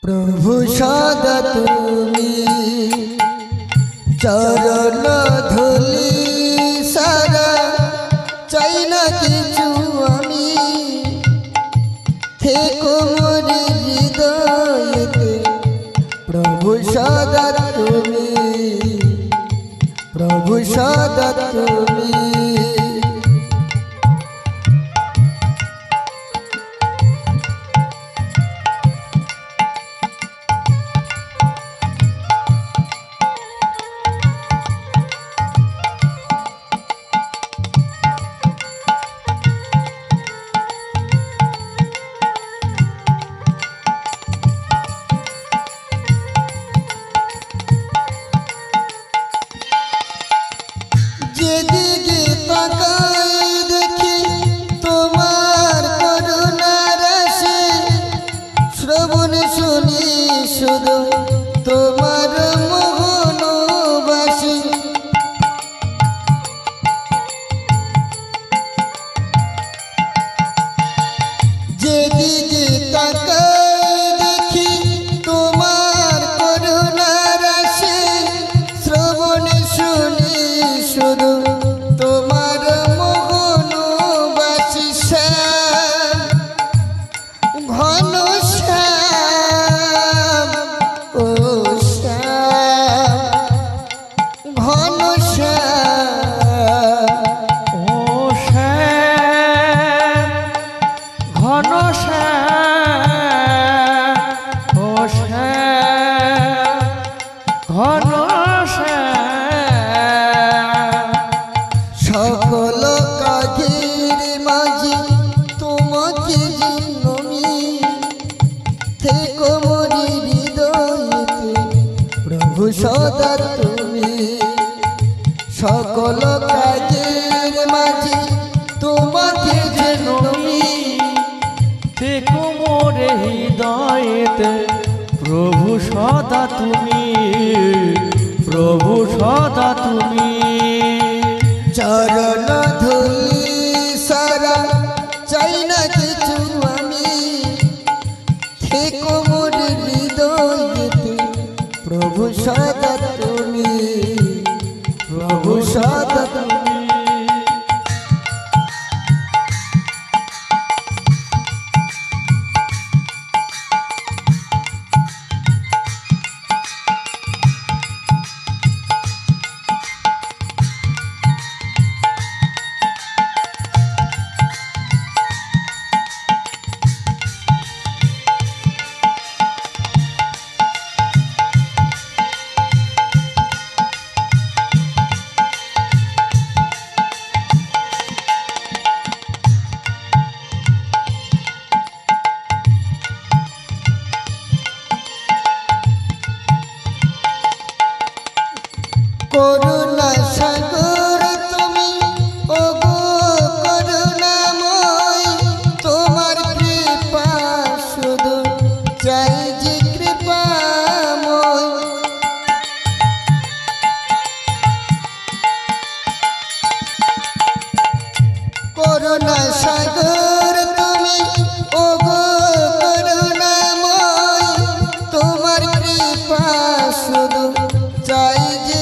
प्रभु सदा तुमी चरण धूली सारा चाই না কিছু আমি থেকো মোর হৃদয়েতে प्रभु सदा तुमी प्रभु सदा तुमी যেদিকে তাকাই দেখি তোমার করুণার রাশি শ্রবণ শুনি শুধু তোমার মোহন বাসি যেদিকে তাকাই দেখি তোমার করুণার রাশি শ্রবণ শুনি শুধু তোমার মোহন বাসি ঘন শ্যাম ও শ্যাম ঘন শ্যাম ও শ্যাম ঘন শ্যাম ও শ্যাম ঘন শ্যাম সকল কাজের মাঝে তোমাকে নমি থেকো মোর হৃদয়েতে প্রভু সদা তুমি সকল কাজের মাঝে তোমাকে নমি থেকো মোর হৃদয়েতে প্রভু সদা তুমি প্রভু সদা তুমি চরণ ধুলি সারা চাই না কিছু আমি থেকো মোর হৃদয়েতে প্রভু সদা তুমি প্রভু সদা তুমি করুণা সাগর তুমি ওগো করুণাময় তোমার কৃপা শুধু চাই যে কৃপাময় করুণা সাগর তুমি ওগো করুণাময় তোমার কৃপা শুধু চাই যে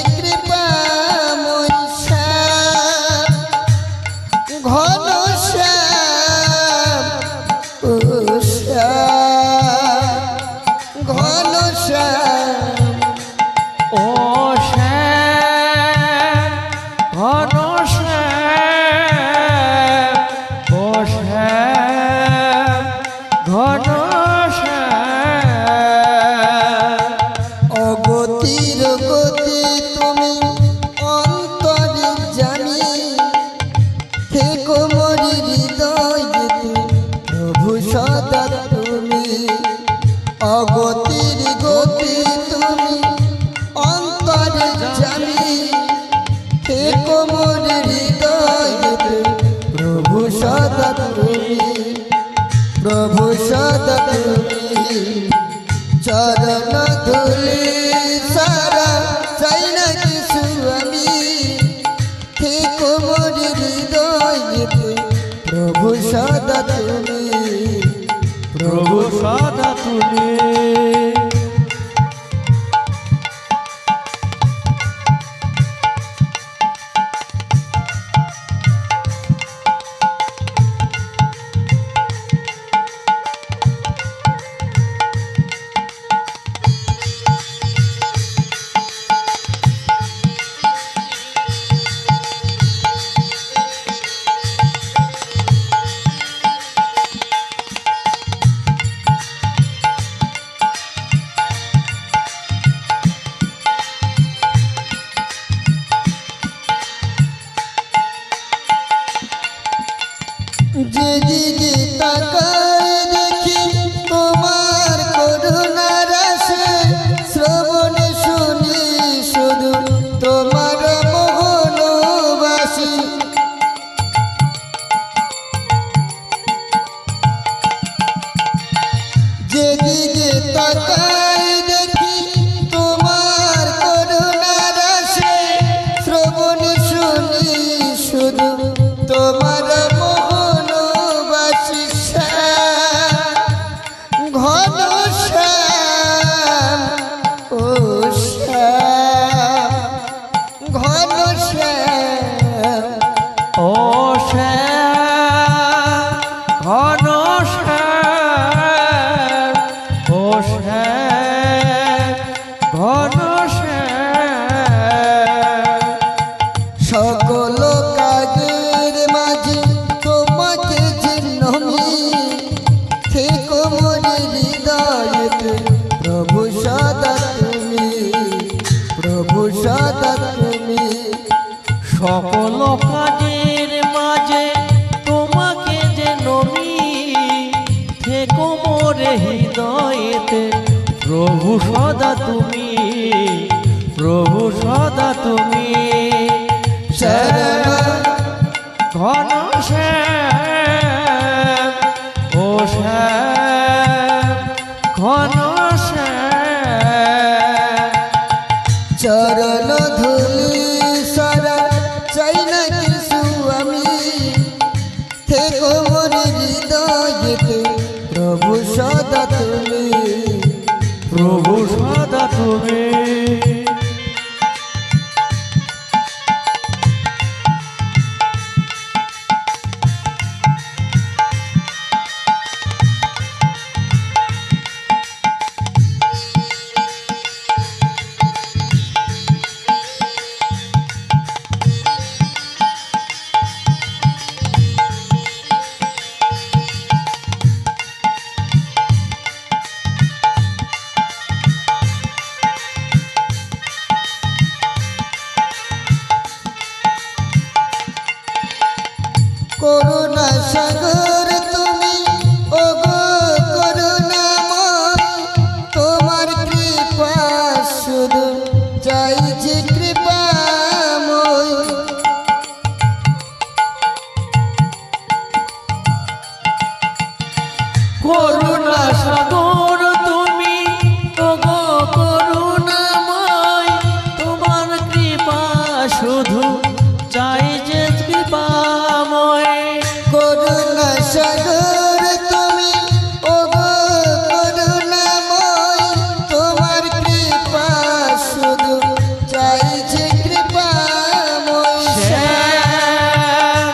ঘন শ্যাম ও শ্যাম ঘন শ্যাম ও শ্যাম ঘন শ্যাম ও শ্যাম ঘন শ্যাম অগতির গতি তুমি অন্তরে জানি থেকো মোর হৃদয়েতে প্রভু সদা তুমি অগতির গতি তুমি অন্তরে জানি থেকো মোর হৃদয়েতে প্রভু সদা তুমি প্রভু সদা তুমি চরণ ধুলি সারা চাই না কিছু আমি থেকো মোর হৃদয়েতে প্রভু সদা তুমি প্রভু সদা তুমি। তাকাই দেখি তোমার করুণার আসে, শ্রবণ শুনি শুধু তোমার মোহনবাসী শ্যাম, ঘন শ্যাম ও শ্যাম, ঘন শ্যাম। ও শ্যাম ঘন শ্যাম, ও শ্যাম ঘন শ্যাম। সকল কাজের মাঝে তোমাকে চিহ্নমি, থেকো মোর হৃদয়েতে প্রভু সদা তুমি, প্রভু সদা তুমি। সকল কাজের মাঝে তোমাকে যে নমি, থেকো মোরে হৃদয়েতে প্রভু সদা তুমি, প্রভু সদা তুমি। শরণ ঘন শ্যাম, ও শ্যাম ঘন শ্যাম। চরণ ধুলি সারা চাই না কিছু আমি, থেকো মোর হৃদয়েতে প্রভু সদা তুমি, প্রভু সদা তুমি। করুণা সাগর তুমি, ওগো করুণাময়, তোমার কৃপা শুধু চাইছি কৃপাময়। করুণা সাগর তুমি, ওগো করুণাময়, তোমার কৃপা শুধু চাই যে কৃপাময়। করুণা সাগর তুমি, ওগো করুণাময়, তোমার কৃপা শুধু চাইছি কৃপাময়। শ্যাম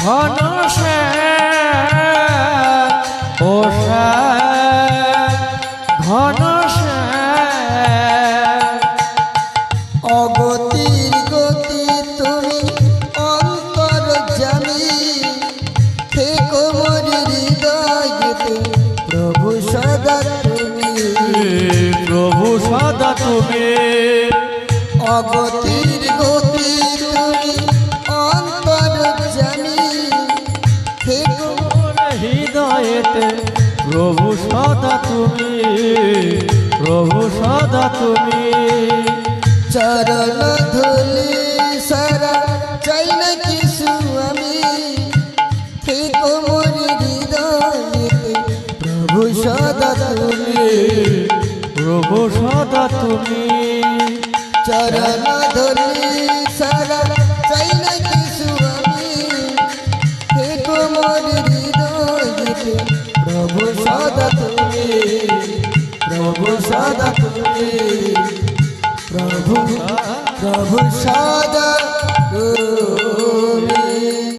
ঘন শ্যাম, ও শ্যাম ঘন শ্যাম। অগতির গতি তুমি, অন্তর জানি, থেকো মোর হৃদয়েতে প্রভু সদা তুমি, প্রভু সদা তুমি। অগতির গতি তুমি, অন্তর জানি, থেকো হৃদয়েতে প্রভু সদা তুমি, প্রভু সদা তুমি। চরণ ধুলি সারা চাই না কিছু আমি, থেকো মোর হৃদয়েতে প্রভু সদা তুমি, প্রভু সদা তুমি। চরণ ধুলি সারা চাই না কিছু আমি, থেকো মোর হৃদয়েতে প্রভু সদা তুমি, প্রভু সদা তুমি, প্রভু প্রভু সদা